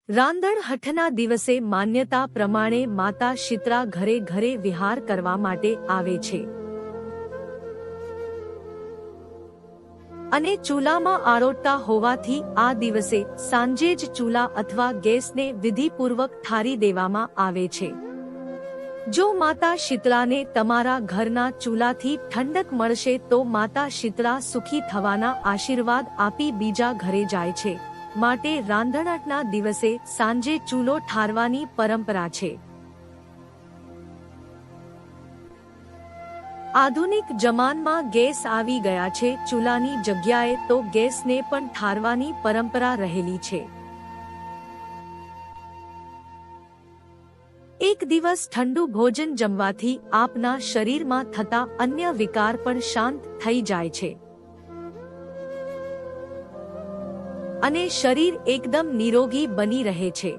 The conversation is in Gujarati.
રાંદણહઠના દિવસે માન્યતા પ્રમાણે માતા શીતળા ઘરે ઘરે વિહાર કરવા માટે આવે છે અને ચૂલામાં આરોટતા હોવાથી આ દિવસે સાંજે જ ચૂલા અથવા ગેસને વિધિપૂર્વક ઠારી દેવામાં આવે છે। જો માતા શીતળાને તમારા ઘરના ચૂલાથી ઠંડક મળશે તો માતા શીતળા સુખી થવાના આશીર્વાદ આપી બીજા ઘરે જાય છે, માટે રાંધણહટના દિવસે સાંજે ચૂલો ઠારવાની પરંપરા છે। આધુનિક જમાનામાં ગેસ આવી ગયા છે, ચૂલાની જગ્યાએ તો ગેસને પણ ઠારવાની પરંપરા રહેલી છે। એક દિવસ ઠંડુ ભોજન જમવાથી આપના શરીરમાં થતા અન્ય વિકાર પણ શાંત થઈ જાય છે અને શરીર એકદમ નિરોગી બની રહે છે।